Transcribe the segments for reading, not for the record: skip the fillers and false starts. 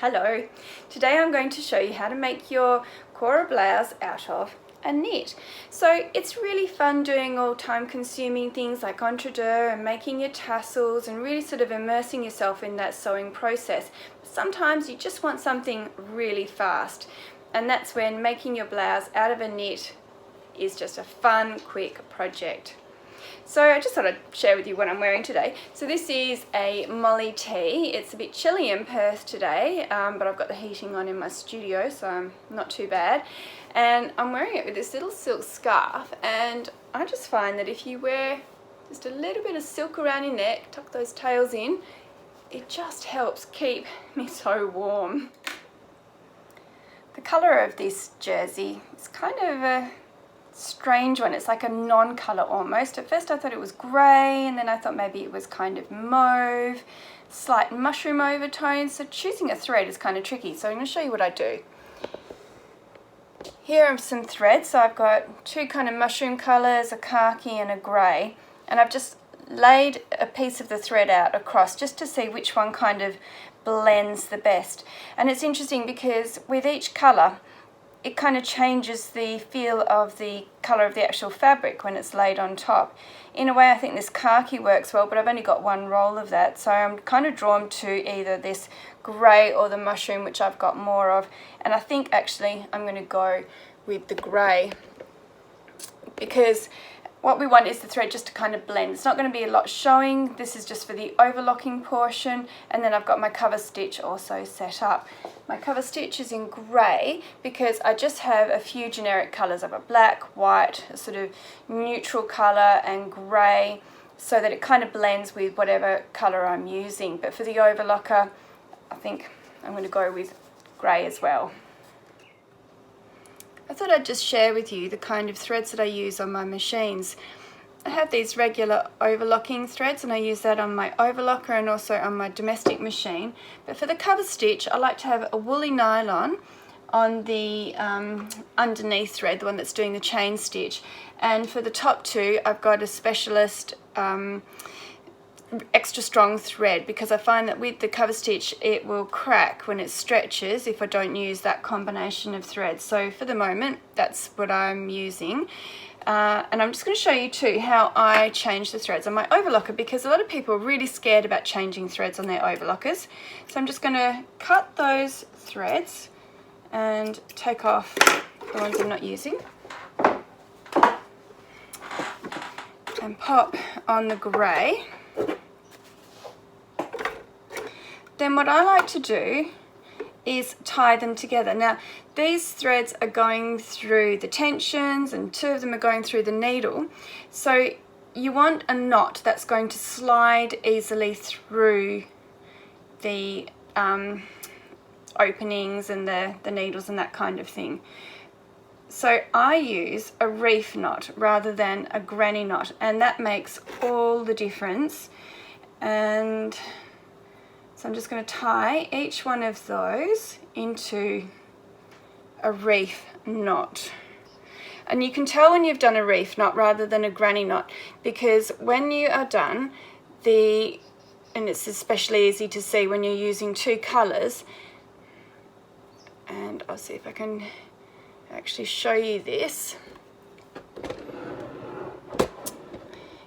Hello, today I'm going to show you how to make your Cora blouse out of a knit. So it's really fun doing all time consuming things like entre-deux and making your tassels and really sort of immersing yourself in that sewing process. Sometimes you just want something really fast, and that's when making your blouse out of a knit is just a fun, quick project. So I just thought I'd share with you what I'm wearing today. So this is a Molly tee. It's a bit chilly in Perth today, but I've got the heating on in my studio, so I'm not too bad. And I'm wearing it with this little silk scarf, and I just find that if you wear just a little bit of silk around your neck, tuck those tails in, it just helps keep me so warm. The colour of this jersey is kind of a strange one. It's like a non-colour almost. At first I thought it was grey, and then I thought maybe it was kind of mauve, slight mushroom overtones. So choosing a thread is kind of tricky. So I'm going to show you what I do. Here are some threads. So I've got two kind of mushroom colours, a khaki and a grey, and I've just laid a piece of the thread out across just to see which one kind of blends the best. And it's interesting because with each colour it kind of changes the feel of the colour of the actual fabric when it's laid on top. In a way, I think this khaki works well, but I've only got one roll of that, so I'm kind of drawn to either this grey or the mushroom, which I've got more of. And I think actually I'm going to go with the grey, because what we want is the thread just to kind of blend. It's not going to be a lot showing. This is just for the overlocking portion, and then I've got my cover stitch also set up. My cover stitch is in grey because I just have a few generic colours. I've got black, white, a sort of neutral colour and grey, so that it kind of blends with whatever colour I'm using. But for the overlocker, I think I'm going to go with grey as well. I thought I'd just share with you the kind of threads that I use on my machines. I have these regular overlocking threads, and I use that on my overlocker and also on my domestic machine. But for the cover stitch, I like to have a woolly nylon on the underneath thread, the one that's doing the chain stitch. And for the top two, I've got a specialist extra strong thread, because I find that with the cover stitch it will crack when it stretches if I don't use that combination of threads. So for the moment that's what I'm using, and I'm just going to show you too how I change the threads on my overlocker, because a lot of people are really scared about changing threads on their overlockers. So I'm just going to cut those threads and take off the ones I'm not using and pop on the grey. Then what I like to do is tie them together. Now these threads are going through the tensions, and two of them are going through the needle. So you want a knot that's going to slide easily through the openings and the needles and that kind of thing. So I use a reef knot rather than a granny knot, and that makes all the difference. And so I'm just going to tie each one of those into a reef knot. And you can tell when you've done a reef knot rather than a granny knot, because when you are done, and it's especially easy to see when you're using two colours, and I'll see if I can actually show you this.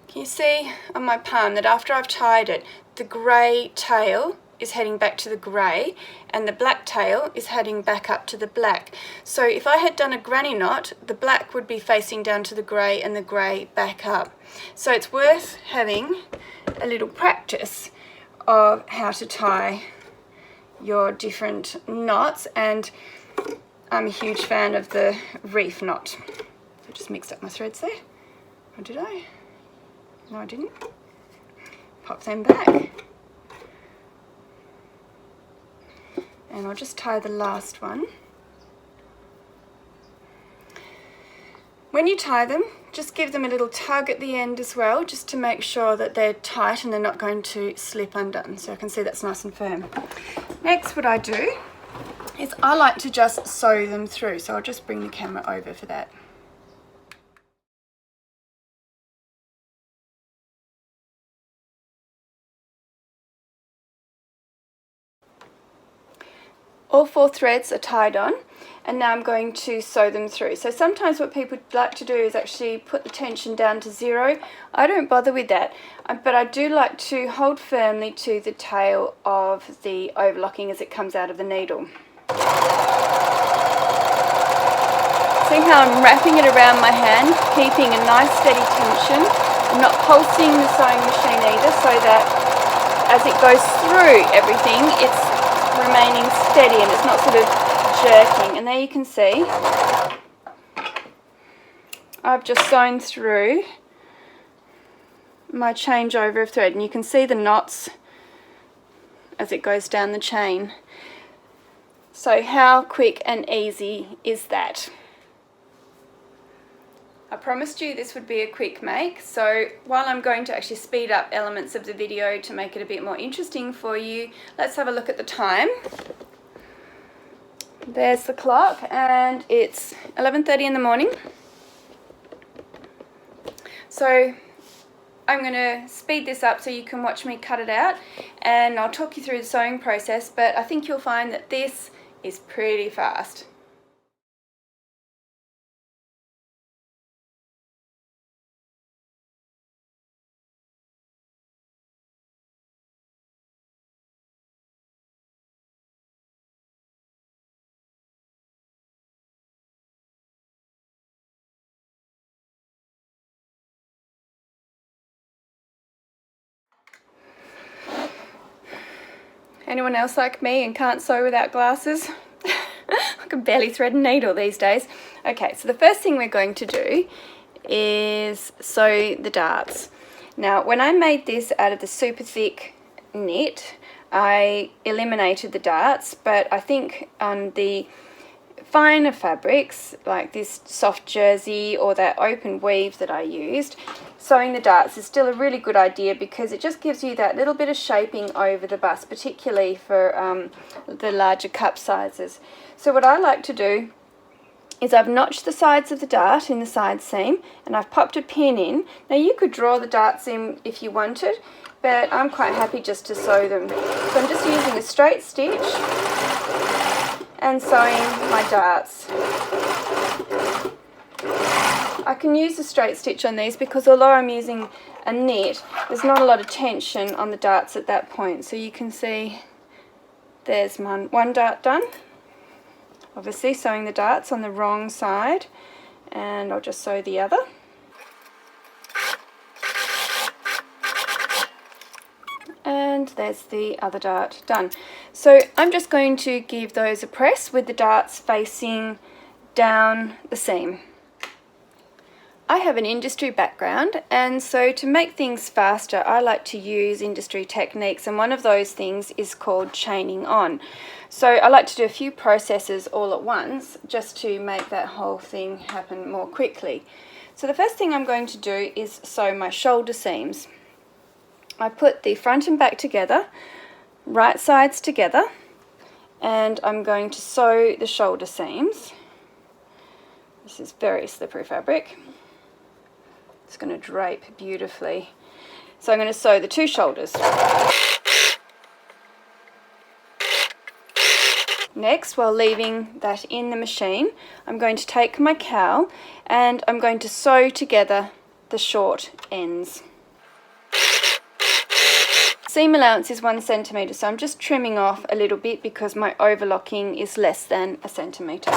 Can you see on my palm that after I've tied it, the grey tail is heading back to the grey and the black tail is heading back up to the black? So if I had done a granny knot, the black would be facing down to the grey and the grey back up. So it's worth having a little practice of how to tie your different knots, and I'm a huge fan of the reef knot. I just mixed up my threads there. Or did I? No, I didn't. Pop them back. And I'll just tie the last one. When you tie them, just give them a little tug at the end as well, just to make sure that they're tight and they're not going to slip undone. So I can see that's nice and firm. Next, what I do is I like to just sew them through. So I'll just bring the camera over for that. All 4 threads are tied on, and now I'm going to sew them through. So sometimes what people like to do is actually put the tension down to 0. I don't bother with that, but I do like to hold firmly to the tail of the overlocking as it comes out of the needle. See how I'm wrapping it around my hand, keeping a nice steady tension. I'm not pulsing the sewing machine either, so that as it goes through everything, it's remaining steady and it's not sort of jerking. And there you can see I've just sewn through my changeover of thread, and you can see the knots as it goes down the chain. So how quick and easy is that? I promised you this would be a quick make, so while I'm going to actually speed up elements of the video to make it a bit more interesting for you, let's have a look at the time. There's the clock, and it's 11:30 in the morning. So I'm going to speed this up so you can watch me cut it out, and I'll talk you through the sewing process, but I think you'll find that this is pretty fast. Anyone else like me and can't sew without glasses? I can barely thread a needle these days. Okay, so the first thing we're going to do is sew the darts. Now, when I made this out of the super thick knit, I eliminated the darts, but I think on the finer fabrics like this soft jersey or that open weave that I used, sewing the darts is still a really good idea because it just gives you that little bit of shaping over the bust, particularly for the larger cup sizes. So what I like to do is I've notched the sides of the dart in the side seam and I've popped a pin in. Now you could draw the darts in if you wanted, but I'm quite happy just to sew them. So I'm just using a straight stitch and sewing my darts. I can use a straight stitch on these because although I'm using a knit, there's not a lot of tension on the darts at that point. So you can see there's one dart done. Obviously sewing the darts on the wrong side, and I'll just sew the other. And there's the other dart done. So I'm just going to give those a press with the darts facing down the seam. I have an industry background, and so to make things faster I like to use industry techniques, and one of those things is called chaining on. So I like to do a few processes all at once just to make that whole thing happen more quickly. So the first thing I'm going to do is sew my shoulder seams. I put the front and back together, right sides together, and I'm going to sew the shoulder seams. This is very slippery fabric. It's going to drape beautifully. So I'm going to sew the two shoulders. Next, while leaving that in the machine, I'm going to take my cowl and I'm going to sew together the short ends. Seam allowance is 1 centimetre, so I'm just trimming off a little bit because my overlocking is less than 1 centimetre.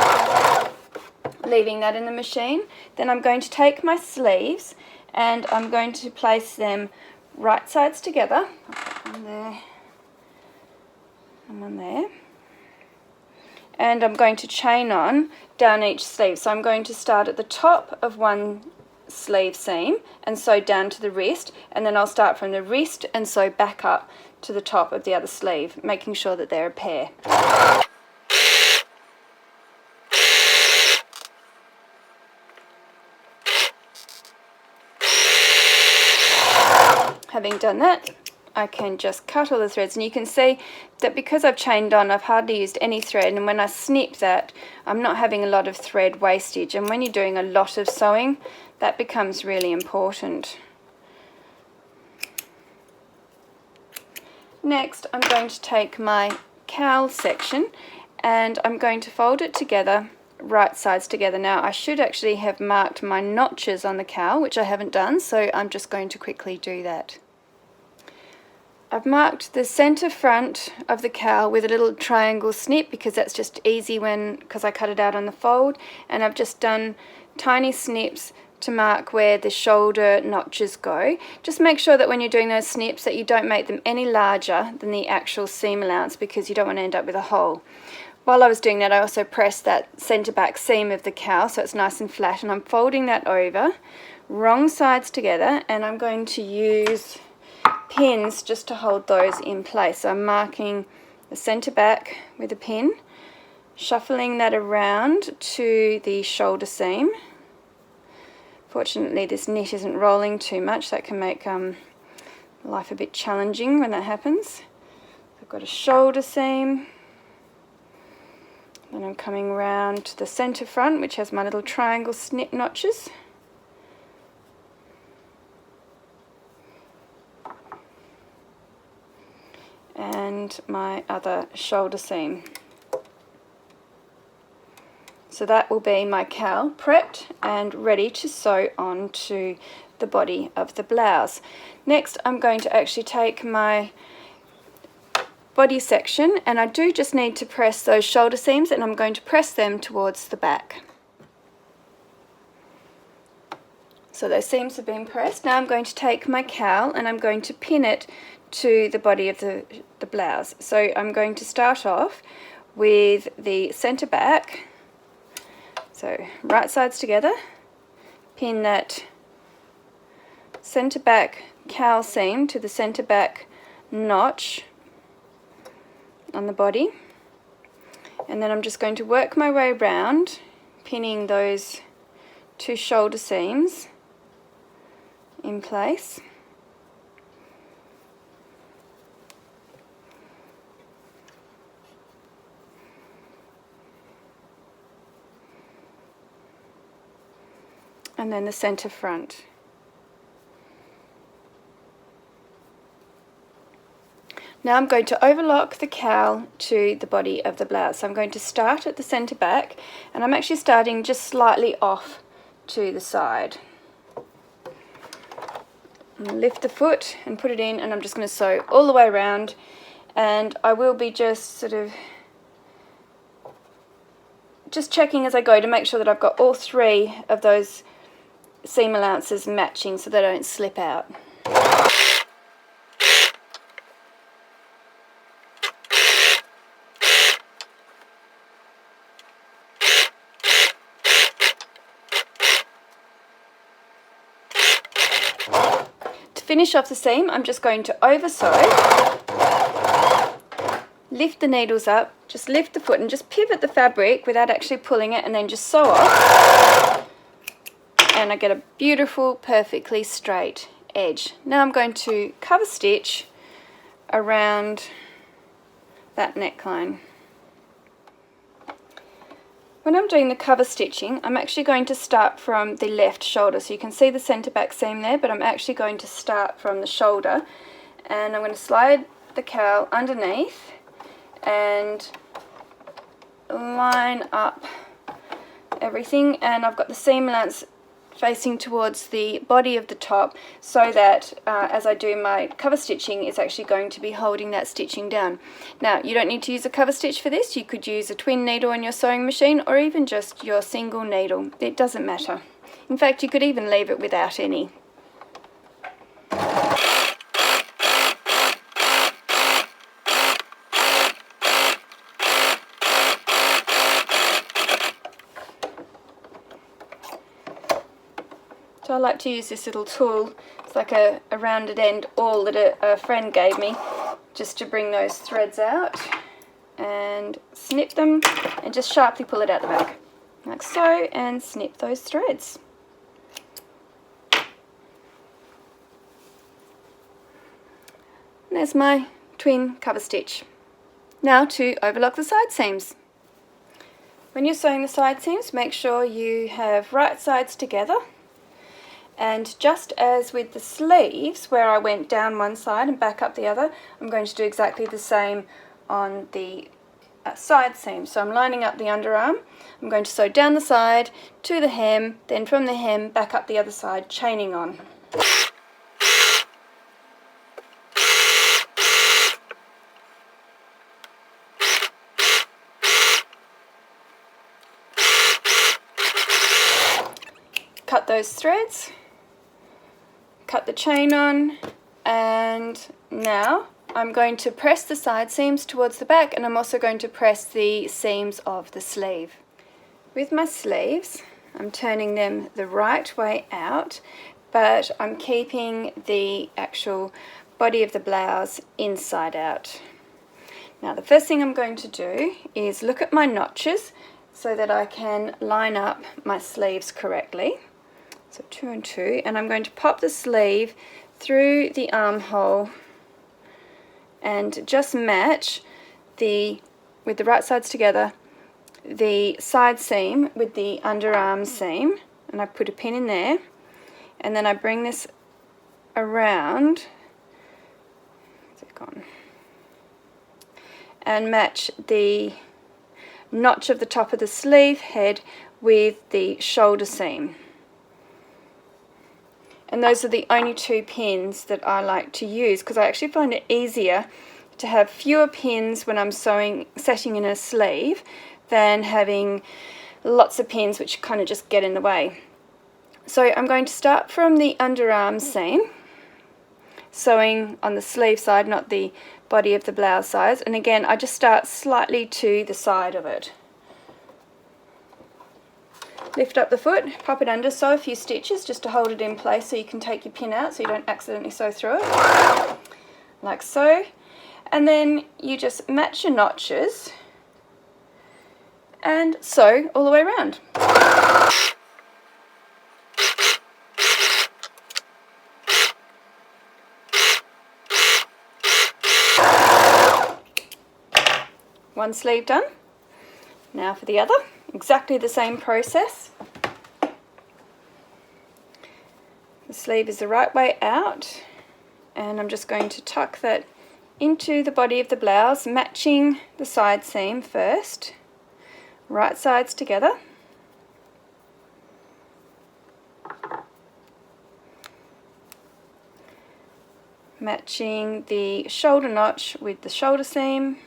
Leaving that in the machine, then I'm going to take my sleeves and I'm going to place them right sides together. One there and one there. And I'm going to chain on down each sleeve. So I'm going to start at the top of one sleeve seam and sew down to the wrist, and then I'll start from the wrist and sew back up to the top of the other sleeve, making sure that they're a pair. Having done that, I can just cut all the threads, and you can see that because I've chained on, I've hardly used any thread, and when I snip that, I'm not having a lot of thread wastage, and when you're doing a lot of sewing, that becomes really important. Next, I'm going to take my cowl section and I'm going to fold it together, right sides together. Now I should actually have marked my notches on the cowl, which I haven't done, so I'm just going to quickly do that. I've marked the center front of the cowl with a little triangle snip because that's just easy because I cut it out on the fold, and I've just done tiny snips to mark where the shoulder notches go. Just make sure that when you're doing those snips that you don't make them any larger than the actual seam allowance, because you don't want to end up with a hole. While I was doing that, I also pressed that center back seam of the cowl so it's nice and flat, and I'm folding that over, wrong sides together, and I'm going to use pins just to hold those in place. So I'm marking the center back with a pin, shuffling that around to the shoulder seam. Fortunately this knit isn't rolling too much, that can make life a bit challenging when that happens. I've got a shoulder seam, then I'm coming round to the center front, which has my little triangle snip notches. And my other shoulder seam. So that will be my cowl prepped and ready to sew onto the body of the blouse. Next I'm going to actually take my body section, and I do just need to press those shoulder seams, and I'm going to press them towards the back. So those seams have been pressed. Now I'm going to take my cowl and I'm going to pin it to the body of the blouse. So I'm going to start off with the center back, so right sides together, pin that center back cowl seam to the center back notch on the body, and then I'm just going to work my way around, pinning those two shoulder seams in place. And then the center front. Now I'm going to overlock the cowl to the body of the blouse. So I'm going to start at the center back, and I'm actually starting just slightly off to the side. Lift the foot and put it in, and I'm just going to sew all the way around, and I will be just sort of checking as I go to make sure that I've got all three of those seam allowances matching so they don't slip out. To finish off the seam, I'm just going to over sew, lift the needles up, just lift the foot and just pivot the fabric without actually pulling it, and then just sew off, and I get a beautiful, perfectly straight edge. Now I'm going to cover stitch around that neckline. When I'm doing the cover stitching, I'm actually going to start from the left shoulder. So you can see the center back seam there, but I'm actually going to start from the shoulder, and I'm going to slide the cowl underneath and line up everything, and I've got the seam allowance facing towards the body of the top, so that as I do my cover stitching, it's actually going to be holding that stitching down. Now you don't need to use a cover stitch for this. You could use a twin needle on your sewing machine, or even just your single needle. It doesn't matter. In fact, you could even leave it without any. So I like to use this little tool. It's like a rounded end awl that a friend gave me, just to bring those threads out, and snip them and just sharply pull it out the back like so, and snip those threads. And there's my twin cover stitch. Now to overlock the side seams. When you're sewing the side seams, make sure you have right sides together. And just as with the sleeves, where I went down one side and back up the other, I'm going to do exactly the same on the side seam. So I'm lining up the underarm. I'm going to sew down the side to the hem, then from the hem back up the other side, chaining on. Cut those threads, cut the chain on, and now I'm going to press the side seams towards the back, and I'm also going to press the seams of the sleeve. With my sleeves, I'm turning them the right way out, but I'm keeping the actual body of the blouse inside out. Now the first thing I'm going to do is look at my notches so that I can line up my sleeves correctly. So 2 and 2, and I'm going to pop the sleeve through the armhole and just match with the right sides together, the side seam with the underarm seam, and I put a pin in there, and then I bring this around, and match the notch of the top of the sleeve head with the shoulder seam. And those are the only 2 pins that I like to use, because I actually find it easier to have fewer pins when I'm setting in a sleeve than having lots of pins which kind of just get in the way. So I'm going to start from the underarm seam, sewing on the sleeve side, not the body of the blouse size, and again I just start slightly to the side of it. Lift up the foot, pop it under, sew a few stitches just to hold it in place so you can take your pin out so you don't accidentally sew through it, like so. And then you just match your notches and sew all the way around. One sleeve done. Now for the other, exactly the same process. The sleeve is the right way out, and I'm just going to tuck that into the body of the blouse, matching the side seam first, right sides together. Matching the shoulder notch with the shoulder seam.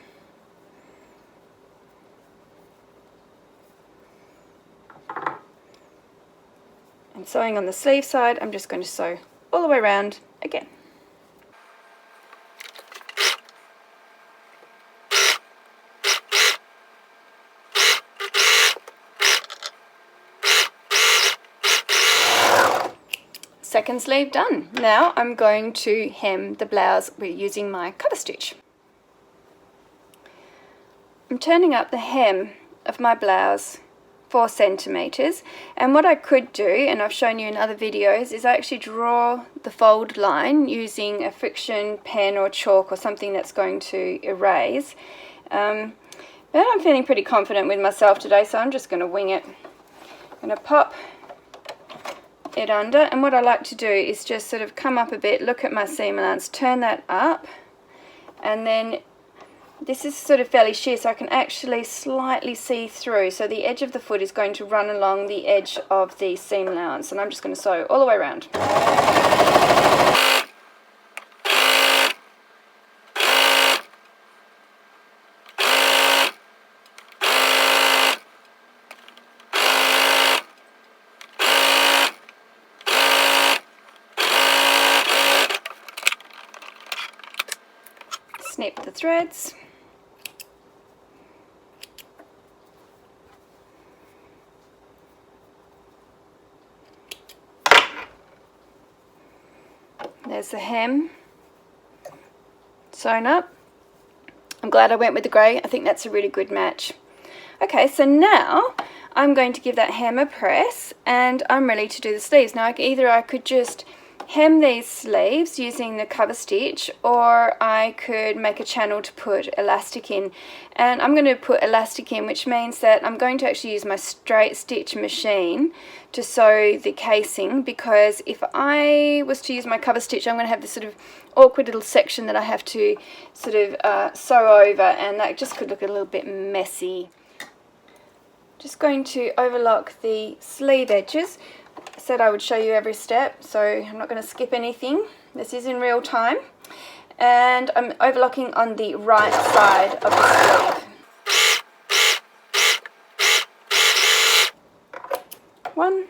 And sewing on the sleeve side, I'm just going to sew all the way around again. Second sleeve done. Now I'm going to hem the blouse using my cutter stitch. I'm turning up the hem of my blouse 4 centimeters, and what I could do, and I've shown you in other videos, is I actually draw the fold line using a friction pen or chalk or something that's going to erase. But I'm feeling pretty confident with myself today, so I'm just going to wing it. I'm going to pop it under, and what I like to do is just sort of come up a bit, look at my seam allowance, turn that up, and then this is sort of fairly sheer, so I can actually slightly see through. So the edge of the foot is going to run along the edge of the seam allowance, and I'm just going to sew all the way around. Snip the threads. There's the hem sewn up. I'm glad I went with the grey. I think that's a really good match. Okay, so now I'm going to give that hem a press, and I'm ready to do the sleeves. Now either I could just hem these sleeves using the cover stitch, or I could make a channel to put elastic in. And I'm going to put elastic in, which means that I'm going to actually use my straight stitch machine to sew the casing, because if I was to use my cover stitch, I'm going to have this sort of awkward little section that I have to sort of sew over, and that just could look a little bit messy. Just going to overlock the sleeve edges. I said I would show you every step, so I'm not going to skip anything. This is in real time. And I'm overlocking on the right side of the sleeve. 1,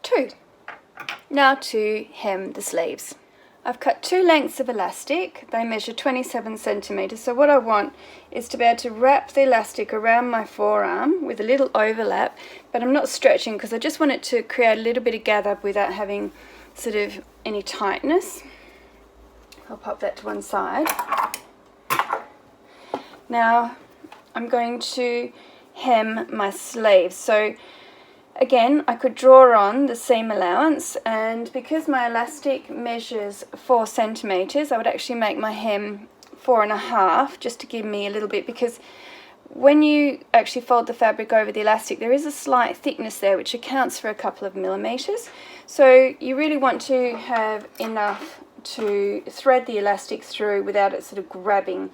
2. Now to hem the sleeves. I've cut 2 lengths of elastic. They measure 27 centimeters. So what I want is to be able to wrap the elastic around my forearm with a little overlap, but I'm not stretching because I just want it to create a little bit of gather without having sort of any tightness. I'll pop that to one side. Now I'm going to hem my sleeves. So again, I could draw on the seam allowance, and because my elastic measures 4 centimeters, I would actually make my hem 4.5 just to give me a little bit, because when you actually fold the fabric over the elastic, there is a slight thickness there which accounts for a couple of millimeters. So you really want to have enough to thread the elastic through without it sort of grabbing.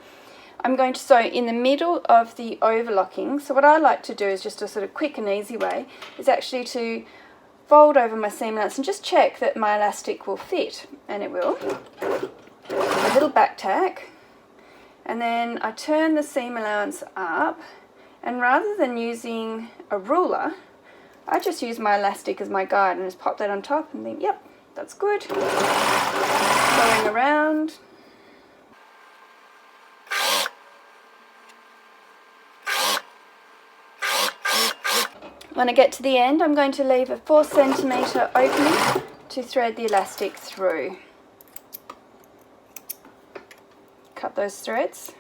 I'm going to sew in the middle of the overlocking. So what I like to do is just a sort of quick and easy way is actually to fold over my seam allowance and just check that my elastic will fit, and it will. A little back tack, and then I turn the seam allowance up, and rather than using a ruler, I just use my elastic as my guide and just pop that on top and think, yep, that's good. Going around. When I get to the end, I'm going to leave a 4 centimeter opening to thread the elastic through. Cut those threads.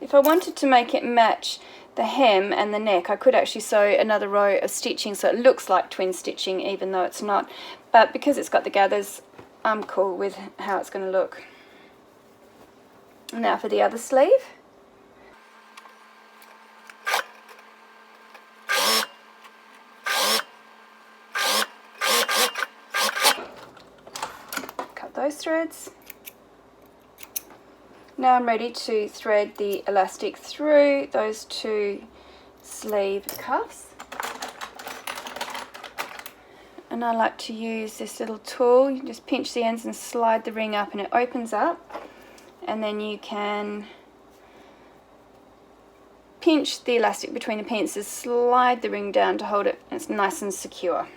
If I wanted to make it match the hem and the neck, I could actually sew another row of stitching so it looks like twin stitching even though it's not. But because it's got the gathers, I'm cool with how it's going to look. Now for the other sleeve. Cut those threads. Now I'm ready to thread the elastic through those 2 sleeve cuffs. And I like to use this little tool. You just pinch the ends and slide the ring up and it opens up. And then you can pinch the elastic between the pincers, slide the ring down to hold it, and it's nice and secure.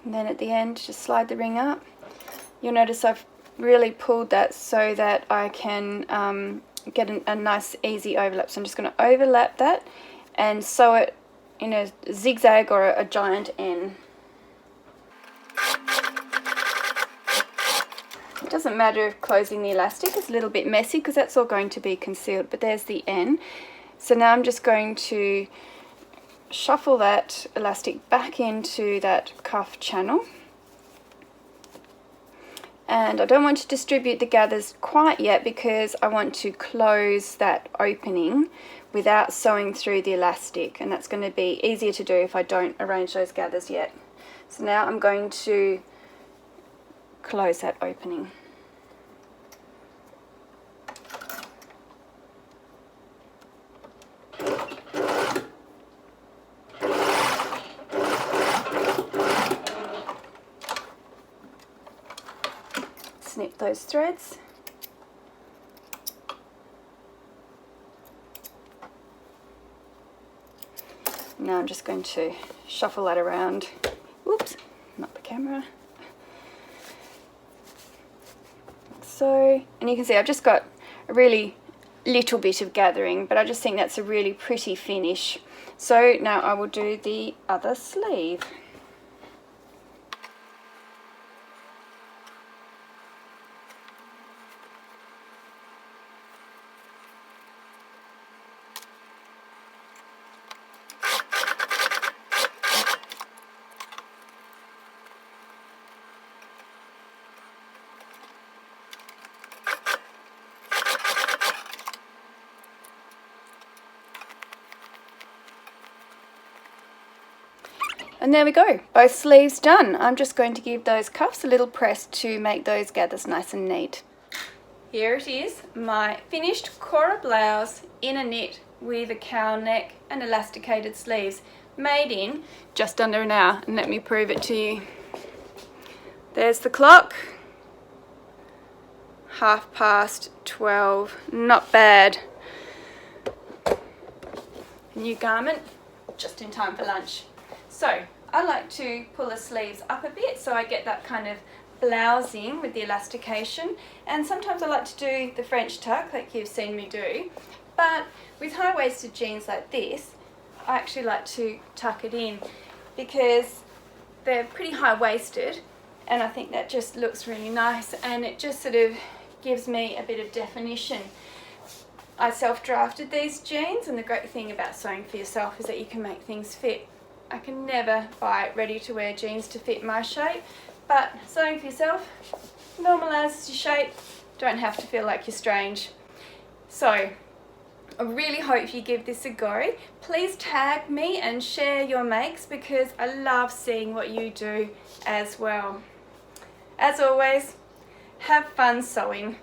And then at the end, just slide the ring up. You'll notice I've really pulled that so that I can get a nice easy overlap. So I'm just going to overlap that and sew it in a zigzag or a giant N. It doesn't matter if closing the elastic is a little bit messy because that's all going to be concealed, but there's the N. So now I'm just going to shuffle that elastic back into that cuff channel. And I don't want to distribute the gathers quite yet because I want to close that opening without sewing through the elastic, and that's going to be easier to do if I don't arrange those gathers yet. So now I'm going to close that opening. Snip those threads. Now I'm just going to shuffle that around. Oops, not the camera. so, and you can see I've just got a really little bit of gathering, but I just think that's a really pretty finish. So now I will do the other sleeve. And there we go, both sleeves done. I'm just going to give those cuffs a little press to make those gathers nice and neat. Here it is, my finished Cora blouse in a knit with a cowl neck and elasticated sleeves, made in just under an hour. And let me prove it to you. There's the clock, 12:30, not bad. New garment, just in time for lunch. So I like to pull the sleeves up a bit so I get that kind of blousing with the elastication, and sometimes I like to do the French tuck like you've seen me do, but with high-waisted jeans like this I actually like to tuck it in because they're pretty high-waisted, and I think that just looks really nice and it just sort of gives me a bit of definition. I self-drafted these jeans, and the great thing about sewing for yourself is that you can make things fit. I can never buy ready-to-wear jeans to fit my shape, but sewing for yourself normalises your shape, don't have to feel like you're strange. So I really hope you give this a go. Please tag me and share your makes because I love seeing what you do as well. As always, have fun sewing.